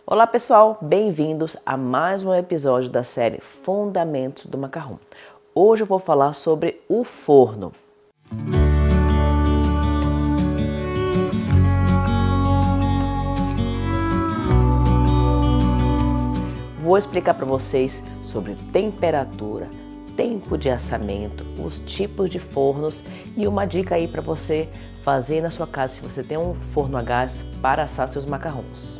Olá pessoal, bem-vindos a mais um episódio da série Fundamentos do Macarrão. Hoje eu vou falar sobre o forno. Vou explicar para vocês sobre temperatura, tempo de assamento, os tipos de fornos e uma dica aí para você fazer na sua casa se você tem um forno a gás para assar seus macarrões.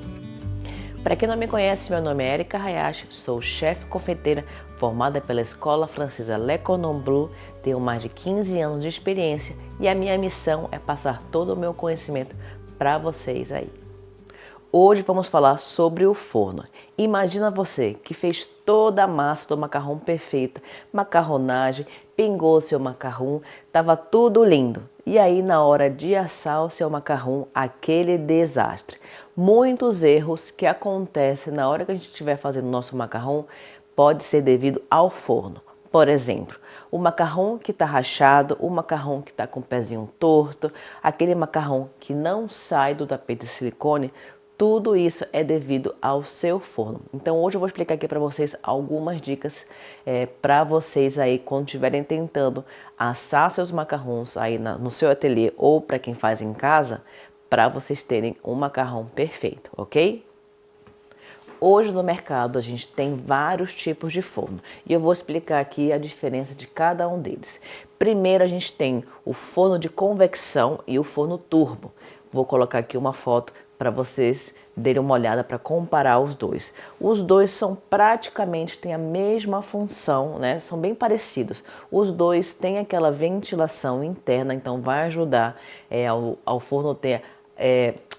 Para quem não me conhece, meu nome é Erika Hayashi, sou chefe confeiteira formada pela Escola Francesa Le Cordon Bleu, tenho mais de 15 anos de experiência e a minha missão é passar todo o meu conhecimento para vocês aí. Hoje vamos falar sobre o forno. Imagina você que fez toda a massa do macarrão perfeita, macarronagem, pingou seu macarrão, estava tudo lindo. E aí na hora de assar o seu macarrão, aquele desastre. Muitos erros que acontecem na hora que a gente estiver fazendo o nosso macarrão pode ser devido ao forno. Por exemplo, o macarrão que está rachado, o macarrão que está com o pezinho torto, aquele macarrão que não sai do tapete de silicone, tudo isso é devido ao seu forno. Então hoje eu vou explicar aqui para vocês algumas dicas para vocês aí quando estiverem tentando assar seus macarrões aí no seu ateliê ou para quem faz em casa, para vocês terem um macarrão perfeito, ok? Hoje no mercado a gente tem vários tipos de forno e eu vou explicar aqui a diferença de cada um deles. Primeiro a gente tem o forno de convecção e o forno turbo. Vou colocar aqui uma foto para vocês darem uma olhada para comparar os dois. Os dois são praticamente, têm a mesma função, né? São bem parecidos. Os dois têm aquela ventilação interna, então vai ajudar ao forno ter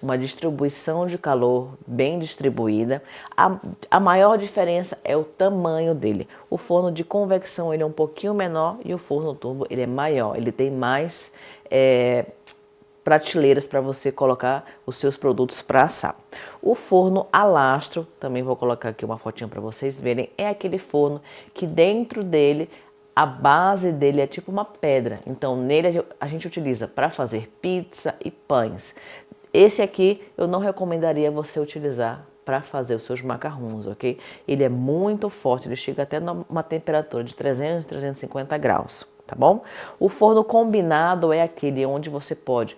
uma distribuição de calor bem distribuída. A maior diferença é o tamanho dele. O forno de convecção ele é um pouquinho menor e o forno turbo ele é maior. Ele tem mais prateleiras para você colocar os seus produtos para assar. O forno a lastro, também vou colocar aqui uma fotinha para vocês verem, é aquele forno que dentro dele a base dele é tipo uma pedra, então nele a gente utiliza para fazer pizza e pães. Esse aqui eu não recomendaria você utilizar para fazer os seus macarrões, ok? Ele é muito forte, ele chega até numa temperatura de 300, 350 graus, tá bom? O forno combinado é aquele onde você pode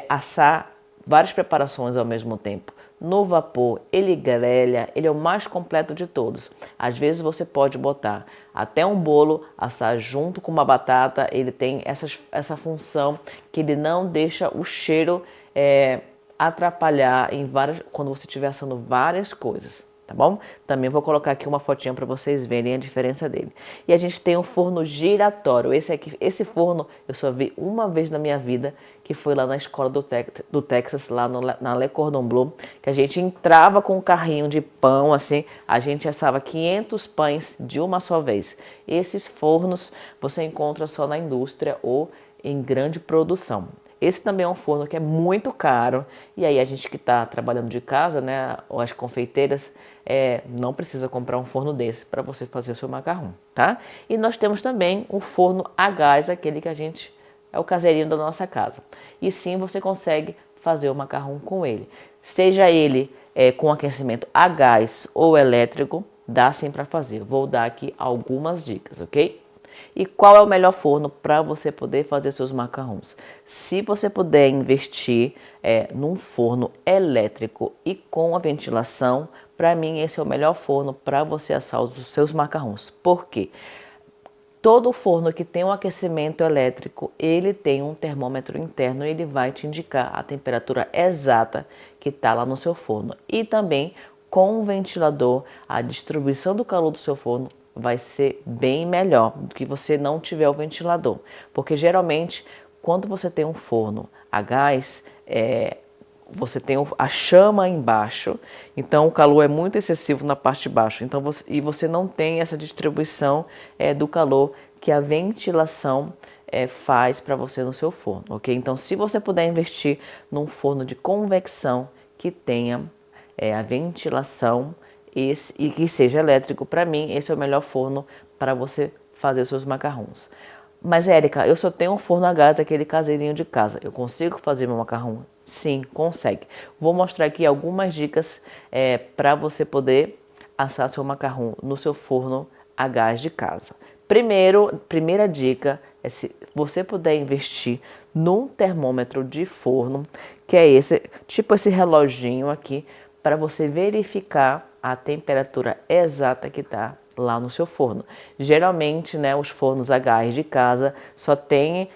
assar várias preparações ao mesmo tempo. No vapor, ele grelha, ele é o mais completo de todos. Às vezes você pode botar até um bolo, assar junto com uma batata, ele tem essa função que ele não deixa o cheiro atrapalhar quando você estiver assando várias coisas, tá bom? Também vou colocar aqui uma fotinha para vocês verem a diferença dele. E a gente tem um forno giratório. Esse forno eu só vi uma vez na minha vida, que foi lá na escola do Texas, lá na Le Cordon Bleu, que a gente entrava com um carrinho de pão, assim, a gente assava 500 pães de uma só vez. Esses fornos você encontra só na indústria ou em grande produção. Esse também é um forno que é muito caro e aí a gente que está trabalhando de casa, né, ou as confeiteiras, não precisa comprar um forno desse para você fazer o seu macarrão, tá? E nós temos também um forno a gás, aquele que é o caseirinho da nossa casa. E sim, você consegue fazer o macarrão com ele. Seja ele com aquecimento a gás ou elétrico, dá sim para fazer. Vou dar aqui algumas dicas, ok? E qual é o melhor forno para você poder fazer seus macarrões? Se você puder investir num forno elétrico e com a ventilação, para mim esse é o melhor forno para você assar os seus macarrões. Por quê? Todo forno que tem um aquecimento elétrico, ele tem um termômetro interno e ele vai te indicar a temperatura exata que está lá no seu forno. E também com o ventilador, a distribuição do calor do seu forno vai ser bem melhor do que você não tiver o ventilador. Porque geralmente, quando você tem um forno a gás, você tem a chama embaixo, então o calor é muito excessivo na parte de baixo. Então você não tem essa distribuição do calor que a ventilação faz para você no seu forno, ok? Então, se você puder investir num forno de convecção que tenha a ventilação e que seja elétrico, para mim esse é o melhor forno para você fazer seus macarrões. Mas, Érica, eu só tenho um forno a gás, aquele caseirinho de casa. Eu consigo fazer meu macarrão? Sim, consegue. Vou mostrar aqui algumas dicas para você poder assar seu macarrão no seu forno a gás de casa. Primeira dica é se você puder investir num termômetro de forno, que é esse reloginho aqui, para você verificar a temperatura exata que está lá no seu forno. Geralmente, né, os fornos a gás de casa só tem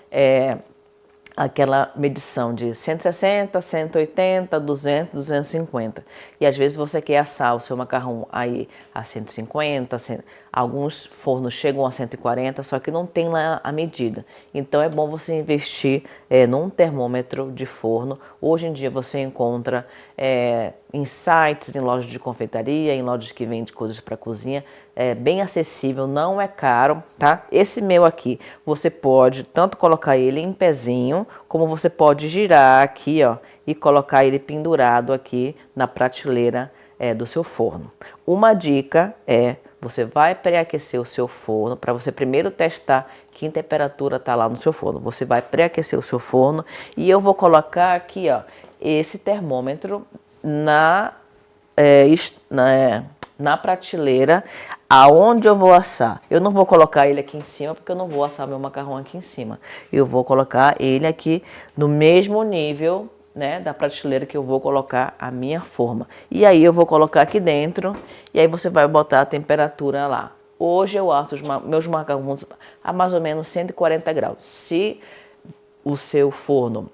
aquela medição de 160, 180, 200, 250. E às vezes você quer assar o seu macarrão aí a 150, alguns fornos chegam a 140, só que não tem lá a medida. Então é bom você investir num termômetro de forno. Hoje em dia você encontra em sites, em lojas de confeitaria, em lojas que vendem coisas para cozinha. É bem acessível, não é caro, tá? Esse meu aqui, você pode tanto colocar ele em pezinho, como você pode girar aqui, ó, e colocar ele pendurado aqui na prateleira do seu forno. Uma dica você vai pré-aquecer o seu forno, para você primeiro testar que temperatura tá lá no seu forno. Você vai pré-aquecer o seu forno e eu vou colocar aqui, ó, esse termômetro na prateleira aonde eu vou assar. Eu não vou colocar ele aqui em cima, porque eu não vou assar meu macarrão aqui em cima. Eu vou colocar ele aqui no mesmo nível, né, da prateleira que eu vou colocar a minha forma. E aí eu vou colocar aqui dentro, e aí você vai botar a temperatura lá. Hoje eu asso meus macarrões a mais ou menos 140 graus. Se o seu forno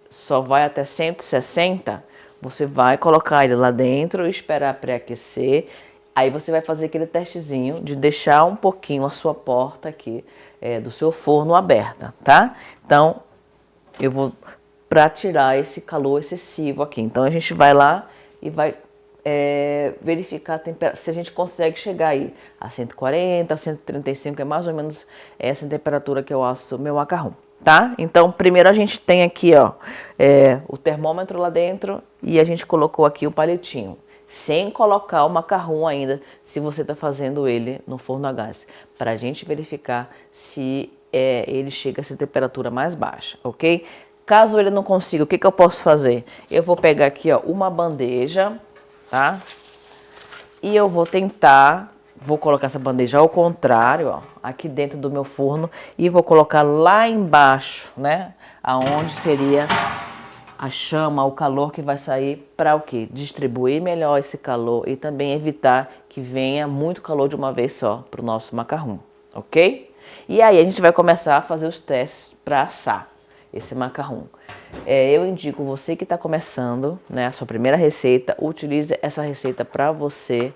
só vai até 160, você vai colocar ele lá dentro e esperar pré-aquecer. Aí você vai fazer aquele testezinho de deixar um pouquinho a sua porta aqui do seu forno aberta, tá? Então, eu vou para tirar esse calor excessivo aqui. Então, a gente vai lá e vai verificar a temperatura, se a gente consegue chegar aí a 140, 135, é mais ou menos essa temperatura que eu asso meu macarrão. Tá? Então, primeiro a gente tem aqui, ó, o termômetro lá dentro e a gente colocou aqui o palitinho, sem colocar o macarrão ainda, se você está fazendo ele no forno a gás, para a gente verificar se ele chega a essa temperatura mais baixa, ok? Caso ele não consiga, o que eu posso fazer? Eu vou pegar aqui, ó, uma bandeja, tá? E eu vou colocar essa bandeja ao contrário, ó, aqui dentro do meu forno e vou colocar lá embaixo, né? Aonde seria a chama, o calor que vai sair para o quê? Distribuir melhor esse calor e também evitar que venha muito calor de uma vez só para o nosso macarrão, ok? E aí a gente vai começar a fazer os testes para assar esse macarrão. Eu indico você que está começando, né, a sua primeira receita, utilize essa receita para você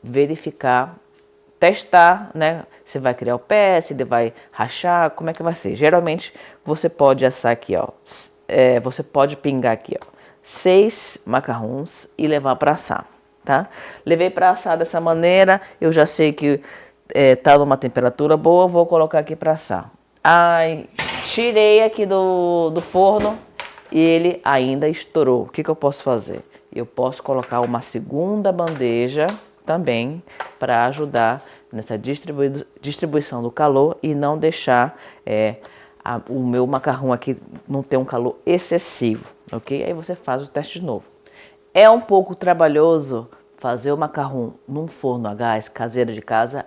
verificar, testar, né? Se vai criar o pé, se ele vai rachar, como é que vai ser. Geralmente você pode assar aqui, ó, você pode pingar aqui, ó, 6 macarrões e levar para assar, tá? Levei para assar dessa maneira, eu já sei que tá numa temperatura boa, vou colocar aqui para assar. Ai, tirei aqui do forno e ele ainda estourou. O que eu posso fazer? Eu posso colocar uma segunda bandeja também para ajudar nessa distribuição do calor e não deixar o meu macarrão aqui não ter um calor excessivo, ok? Aí você faz o teste de novo. É um pouco trabalhoso fazer o macarrão num forno a gás caseiro de casa,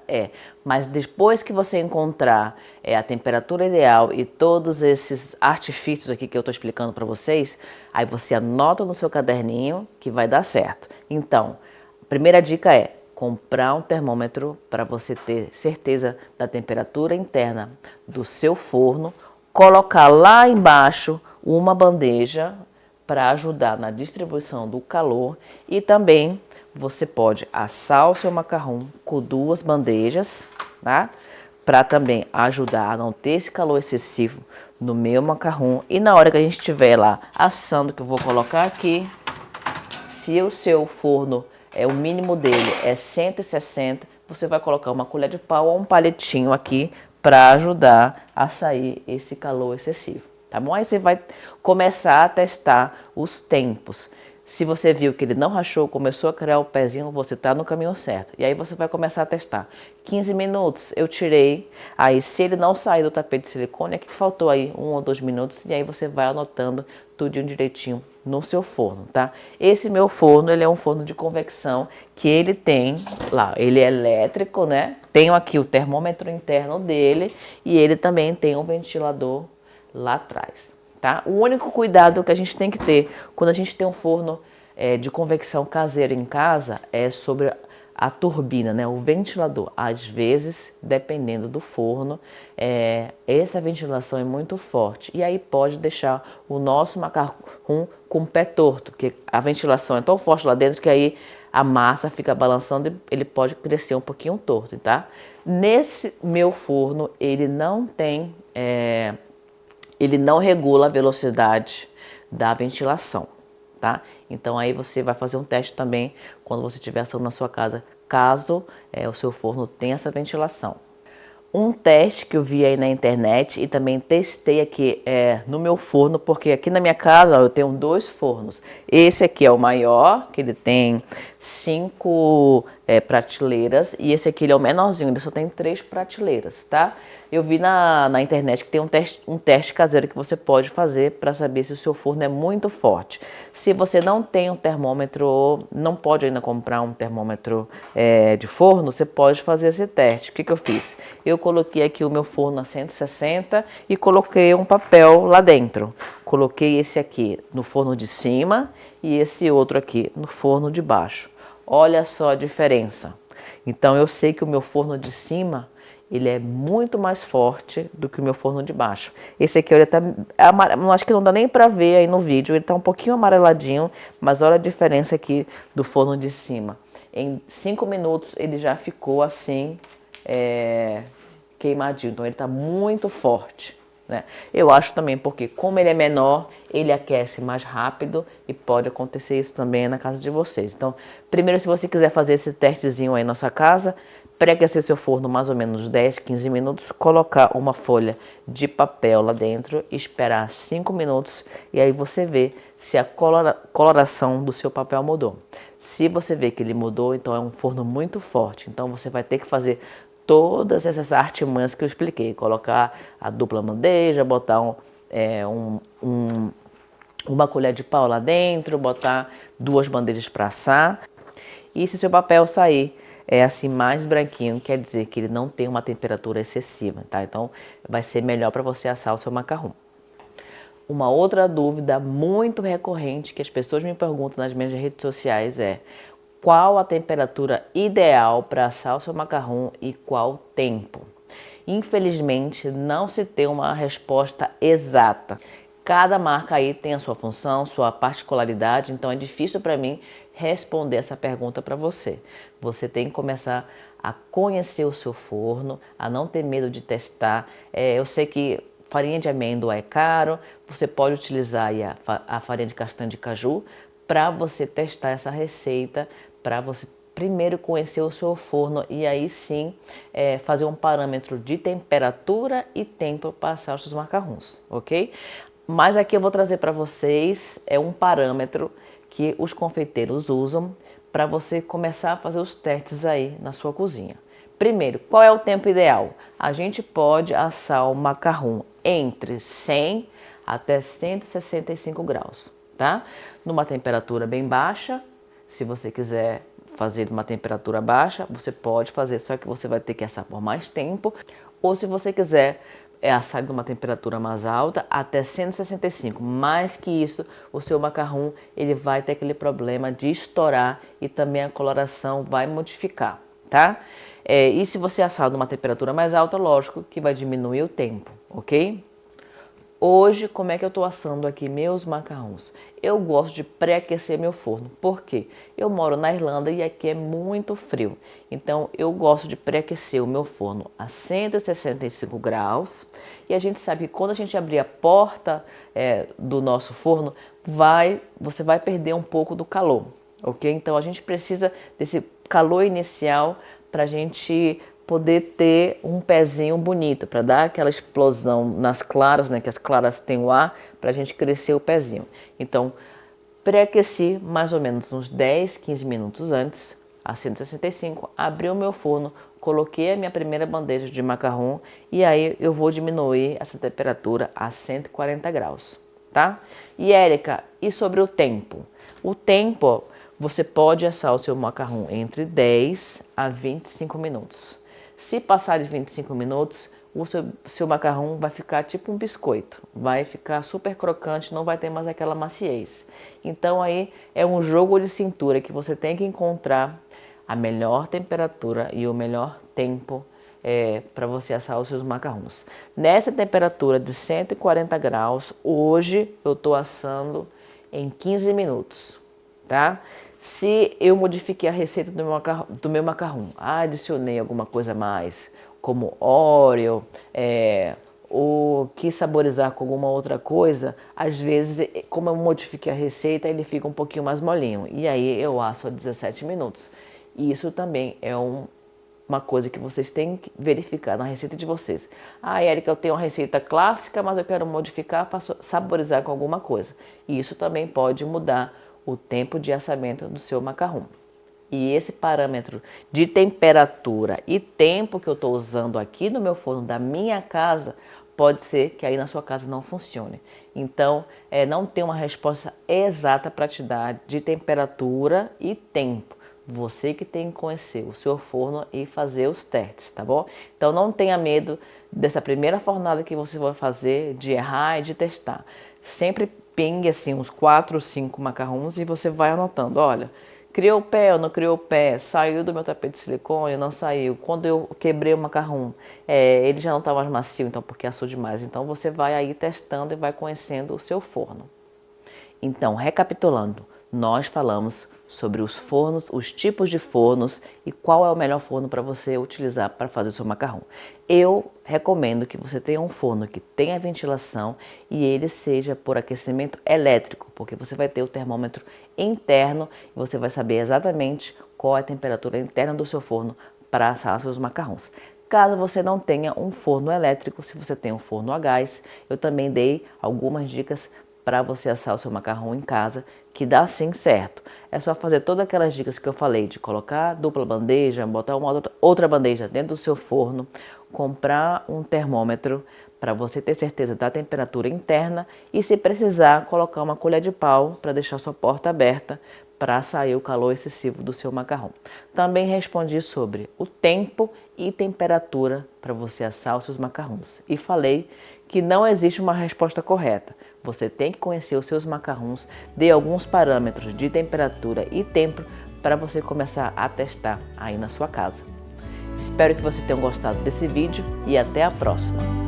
mas depois que você encontrar a temperatura ideal e todos esses artifícios aqui que eu estou explicando para vocês, aí você anota no seu caderninho que vai dar certo. Então, a primeira dica é comprar um termômetro para você ter certeza da temperatura interna do seu forno, colocar lá embaixo uma bandeja para ajudar na distribuição do calor e também você pode assar o seu macarrão com 2 bandejas, tá? Para também ajudar a não ter esse calor excessivo no meu macarrão. E na hora que a gente estiver lá assando, que eu vou colocar aqui, se o seu forno o mínimo dele é 160, você vai colocar uma colher de pau ou um palitinho aqui para ajudar a sair esse calor excessivo, tá bom? Aí você vai começar a testar os tempos. Se você viu que ele não rachou, começou a criar o pezinho, você está no caminho certo. E aí você vai começar a testar. 15 minutos, eu tirei. Aí se ele não sair do tapete de silicone, é que faltou aí 1 ou 2 minutos. E aí você vai anotando tudinho direitinho no seu forno, tá? Esse meu forno, ele é um forno de convecção que ele tem lá, ele é elétrico, né? Tenho aqui o termômetro interno dele e ele também tem um ventilador lá atrás, tá? O único cuidado que a gente tem que ter quando a gente tem um forno de convecção caseiro em casa é sobre a turbina, né? O ventilador. Às vezes, dependendo do forno, essa ventilação é muito forte e aí pode deixar o nosso macarrão com o pé torto, porque a ventilação é tão forte lá dentro que aí a massa fica balançando e ele pode crescer um pouquinho torto, tá? Nesse meu forno, ele não tem, ele não regula a velocidade da ventilação, tá? Então aí você vai fazer um teste também quando você estiver assando na sua casa, caso o seu forno tenha essa ventilação. Um teste que eu vi aí na internet e também testei aqui no meu forno, porque aqui na minha casa ó, eu tenho 2 fornos. Esse aqui é o maior, que ele tem 5 prateleiras, e esse aqui ele é o menorzinho, ele só tem 3 prateleiras, tá? Eu vi na internet que tem um teste caseiro que você pode fazer para saber se o seu forno é muito forte. Se você não tem um termômetro, não pode ainda comprar um termômetro de forno, você pode fazer esse teste. O que eu fiz? Eu coloquei aqui o meu forno a 160 e coloquei um papel lá dentro. Coloquei esse aqui no forno de cima e esse outro aqui no forno de baixo. Olha só a diferença. Então eu sei que o meu forno de cima ele é muito mais forte do que o meu forno de baixo. Esse aqui, ele tá acho que não dá nem para ver aí no vídeo, ele tá um pouquinho amareladinho, mas olha a diferença aqui do forno de cima. Em 5 minutos ele já ficou assim, queimadinho, então ele tá muito forte, né? Eu acho também porque como ele é menor, ele aquece mais rápido e pode acontecer isso também na casa de vocês. Então, primeiro, se você quiser fazer esse testezinho aí na sua casa, pré-aquecer seu forno mais ou menos 10, 15 minutos, colocar uma folha de papel lá dentro, esperar 5 minutos e aí você vê se a coloração do seu papel mudou. Se você vê que ele mudou, então é um forno muito forte, então você vai ter que fazer todas essas artimanhas que eu expliquei, colocar a dupla bandeja, botar uma colher de pau lá dentro, botar 2 bandejas para assar. E se seu papel sair assim mais branquinho, quer dizer que ele não tem uma temperatura excessiva, tá? Então vai ser melhor para você assar o seu macarrão. Uma outra dúvida muito recorrente que as pessoas me perguntam nas minhas redes sociais é: qual a temperatura ideal para assar o seu macarrão e qual tempo? Infelizmente, não se tem uma resposta exata. Cada marca aí tem a sua função, sua particularidade, então é difícil para mim responder essa pergunta para você. Você tem que começar a conhecer o seu forno, a não ter medo de testar. Eu sei que farinha de amêndoa é caro, você pode utilizar aí a farinha de castanha de caju para você testar essa receita, para você primeiro conhecer o seu forno e aí sim fazer um parâmetro de temperatura e tempo para assar os seus macarrões, ok? Mas aqui eu vou trazer para vocês um parâmetro que os confeiteiros usam para você começar a fazer os testes aí na sua cozinha. Primeiro, qual é o tempo ideal? A gente pode assar o macarrão entre 100 até 165 graus, tá? Numa temperatura bem baixa. Se você quiser fazer uma temperatura baixa, você pode fazer, só que você vai ter que assar por mais tempo. Ou se você quiser assar de uma temperatura mais alta, até 165. Mais que isso, o seu macarrão ele vai ter aquele problema de estourar e também a coloração vai modificar, tá? E se você assar de uma temperatura mais alta, lógico que vai diminuir o tempo, ok? Hoje, como é que eu estou assando aqui meus macarrões? Eu gosto de pré-aquecer meu forno. Por quê? Eu moro na Irlanda e aqui é muito frio. Então, eu gosto de pré-aquecer o meu forno a 165 graus. E a gente sabe que quando a gente abrir a porta do nosso forno, você vai perder um pouco do calor, ok? Então, a gente precisa desse calor inicial para a gente poder ter um pezinho bonito, para dar aquela explosão nas claras, né, que as claras têm o ar, para a gente crescer o pezinho. Então, Pré-aqueci mais ou menos uns 10, 15 minutos antes, a 165, abri o meu forno, coloquei a minha primeira bandeja de macarrão e aí eu vou diminuir essa temperatura a 140 graus, tá? E Érica, e sobre o tempo? O tempo, você pode assar o seu macarrão entre 10 a 25 minutos. Se passar de 25 minutos, o seu macarrão vai ficar tipo um biscoito, vai ficar super crocante, não vai ter mais aquela maciez. Então aí é um jogo de cintura que você tem que encontrar a melhor temperatura e o melhor tempo para você assar os seus macarrões. Nessa temperatura de 140 graus, hoje eu estou assando em 15 minutos, tá? Se eu modifiquei a receita do meu macarrão, adicionei alguma coisa a mais, como óleo, ou quis saborizar com alguma outra coisa, às vezes, como eu modifiquei a receita, ele fica um pouquinho mais molinho. E aí eu asso a 17 minutos. E isso também é uma coisa que vocês têm que verificar na receita de vocês. Érica, eu tenho uma receita clássica, mas eu quero modificar para saborizar com alguma coisa. E isso também pode mudar o tempo de assamento do seu macarrão. E esse parâmetro de temperatura e tempo que eu estou usando aqui no meu forno da minha casa, pode ser que aí na sua casa não funcione. Então, não tem uma resposta exata para te dar de temperatura e tempo. Você que tem que conhecer o seu forno e fazer os testes, tá bom? Então não tenha medo dessa primeira fornada que você vai fazer, de errar e de testar. Sempre pingue assim uns 4 ou 5 macarrões e você vai anotando, olha, criou o pé ou não criou o pé, saiu do meu tapete de silicone, não saiu. Quando eu quebrei o macarrão, ele já não está mais macio, então porque assou demais. Então você vai aí testando e vai conhecendo o seu forno. Então, recapitulando, nós falamos sobre os fornos, os tipos de fornos e qual é o melhor forno para você utilizar para fazer o seu macarrão. Eu recomendo que você tenha um forno que tenha ventilação e ele seja por aquecimento elétrico, porque você vai ter o termômetro interno e você vai saber exatamente qual é a temperatura interna do seu forno para assar seus macarrões. Caso você não tenha um forno elétrico, se você tem um forno a gás, eu também dei algumas dicas para você assar o seu macarrão em casa, que dá sim certo. É só fazer todas aquelas dicas que eu falei, de colocar dupla bandeja, botar uma outra bandeja dentro do seu forno, comprar um termômetro para você ter certeza da temperatura interna e, se precisar, colocar uma colher de pau para deixar sua porta aberta para sair o calor excessivo do seu macarrão. Também respondi sobre o tempo e temperatura para você assar os seus macarrões. E falei que não existe uma resposta correta. Você tem que conhecer os seus macarrões, dê alguns parâmetros de temperatura e tempo para você começar a testar aí na sua casa. Espero que vocês tenham gostado desse vídeo e até a próxima!